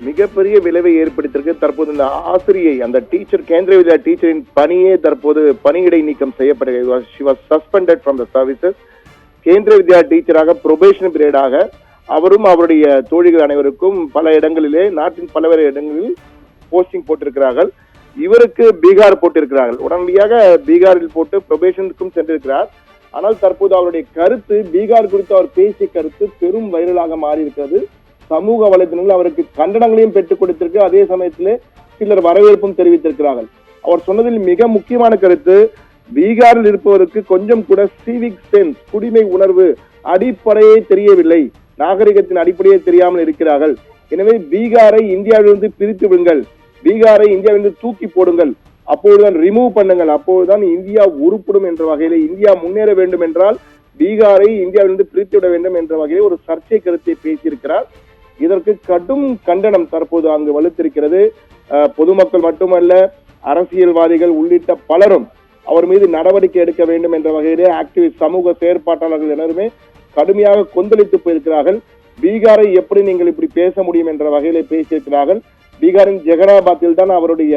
மிகப்பெரிய விளைவை ஏற்படுத்தியிருக்கு. தற்போது இந்த ஆசிரியை, அந்த டீச்சர், கேந்திரிய வித்யா டீச்சரின் பணியே தற்போது பணியிடை நீக்கம் செய்யப்படுகிறது. she was suspended from the services. Kendriya வித்யா டீச்சராக ப்ரொபேஷன் பீரியடாக அவரும் அவருடைய தோழிகள் அனைவருக்கும் பல இடங்களிலே, நாட்டின் பல்வேறு இடங்களில் போஸ்டிங் போட்டிருக்கிறார்கள். இவருக்கு பீகார் போட்டிருக்கிறார்கள். உடனடியாக பீகாரில் போட்டு ப்ரொபேஷனுக்கும் சென்றிருக்கிறார். ஆனால் தற்போது அவருடைய கருத்து, பீகார் குறித்து அவர் பேசிய கருத்து பெரும் வைரலாக மாறி இருக்கிறது. சமூக வலைதளங்கள் அவருக்கு கண்டனங்களையும் பெற்றுக் கொடுத்திருக்கு. அதே சமயத்திலே சிலர் வரவேற்பும் தெரிவித்திருக்கிறார்கள். அவர் சொன்னதில் மிக முக்கியமான கருத்து, பீகாரில் இருப்பவருக்கு கொஞ்சம் கூட சிவிக் சென்ஸ், குடிமை உணர்வு அடிப்படையே தெரியவில்லை, நாகரிகத்தின் அடிப்படையே தெரியாமல் இருக்கிறார்கள். எனவே பீகாரை இந்தியாவிலிருந்து பிரித்து விடுங்கள், பீகாரை இந்தியாவிலிருந்து தூக்கி போடுங்கள், அப்போதுதான் ரிமூவ் பண்ணுங்கள், அப்போதுதான் இந்தியா உருப்படும் என்ற வகையிலே, இந்தியா முன்னேற வேண்டும் என்றால் பீகாரை இந்தியாவிலிருந்து பிரித்து விட வேண்டும் என்ற வகையில் ஒரு சர்ச்சை கருத்தை பேசியிருக்கிறார். இதற்கு கடும் கண்டனம் தற்போது அங்கு வலுத்திருக்கிறது. பொதுமக்கள் மட்டுமல்ல, அரசியல்வாதிகள் உள்ளிட்ட பலரும் அவர் மீது நடவடிக்கை எடுக்க வேண்டும் என்ற வகையிலே ஆக்டிவிஸ்ட், சமூக செயற்பாட்டாளர்கள் எல்லாருமே கடுமையாக கொந்தளித்து போயிருக்கிறார்கள். பீகாரை எப்படி நீங்கள் இப்படி பேச முடியும் என்ற வகையிலே பேசியிருக்கிறார்கள். பீகாரின் ஜெகனாபாத்தில் தான் அவருடைய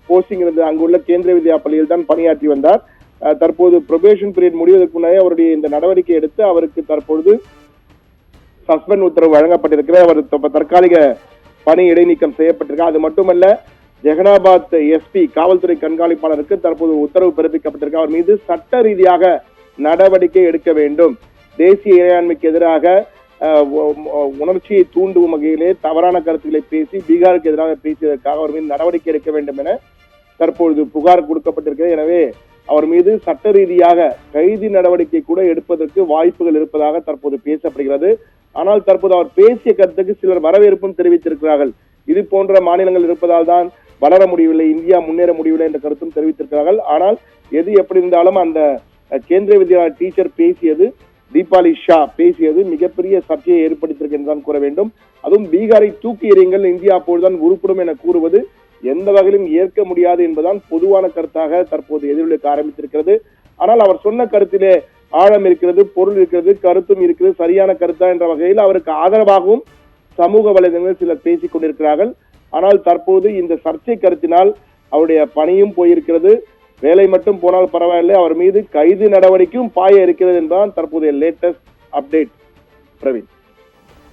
போஸ்டிங் இருந்தது. அங்குள்ள கேந்திரிய வித்யா பள்ளியில் தான் பணியாற்றி வந்தார். தற்போது ப்ரொபேஷன் பீரியட் முடிவதற்கு முன்னே அவருடைய இந்த நடவடிக்கை எடுத்து அவருக்கு தற்பொழுது சஸ்பெண்ட் உத்தரவு வழங்கப்பட்டிருக்கிறது. அவர் தற்காலிக பணி இடைநீக்கம் செய்யப்பட்டிருக்கிறார். அது மட்டுமல்ல, ஜெகனாபாத் எஸ்பி, காவல்துறை கண்காணிப்பாளருக்கு தற்போது உத்தரவு பிறப்பிக்கப்பட்டிருக்கு. அவர் மீது சட்ட ரீதியாக நடவடிக்கை எடுக்க வேண்டும். தேசிய இறையாண்மைக்கு எதிராக உணர்ச்சியை தூண்டும் வகையிலே தவறான கருத்துக்களை பேசி பீகாருக்கு எதிராக பேசியதற்காக அவர் மீது நடவடிக்கை எடுக்க வேண்டும் என தற்பொழுது புகார் கொடுக்கப்பட்டிருக்கிறது. எனவே அவர் மீது சட்ட ரீதியாக கைது நடவடிக்கை கூட எடுப்பதற்கு வாய்ப்புகள் இருப்பதாக தற்போது பேசப்படுகிறது. ஆனால் தற்போது அவர் பேசிய கருத்துக்கு சிலர் வரவேற்பும் தெரிவித்திருக்கிறார்கள். இது போன்ற மாநிலங்கள் இருப்பதால் தான் வளர முடியவில்லை, இந்தியா முன்னேற முடியவில்லை என்ற கருத்தும் தெரிவித்திருக்கிறார்கள். ஆனால் எது எப்படி இருந்தாலும் அந்த கேந்திரிய வித்யா டீச்சர் பேசியது, தீபாலி ஷா பேசியது மிகப்பெரிய சர்ச்சையை ஏற்படுத்தியிருக்கு என்றுதான் கூற வேண்டும். அதுவும் பீகாரை தூக்கி எறியுங்கள், இந்தியா அப்போதுதான் உருப்படும் என கூறுவது எந்த வகையிலும் ஏற்க முடியாது என்பதுதான் பொதுவான கருத்தாக தற்போது எதிரொலிக்க ஆரம்பித்திருக்கிறது. ஆனால் அவர் சொன்ன கருத்திலே ஆழம் இருக்கிறது, பொருள் இருக்கிறது, கருத்தும் இருக்கிறது, சரியான கருத்தா என்ற வகையில் அவருக்கு ஆதரவாகவும் சமூக வலைதளங்களில் சிலர் பேசிக் கொண்டிருக்கிறார்கள். ஆனால் தற்போது இந்த சர்ச்சை கருத்தினால் அவருடைய பணியும் போயிருக்கிறது. வேலை மட்டும் போனால் பரவாயில்லை, அவர் மீது கைது நடவடிக்கையும் பாய இருக்கிறது என்பதுதான் தற்போதைய லேட்டஸ்ட் அப்டேட். பிரவீன்.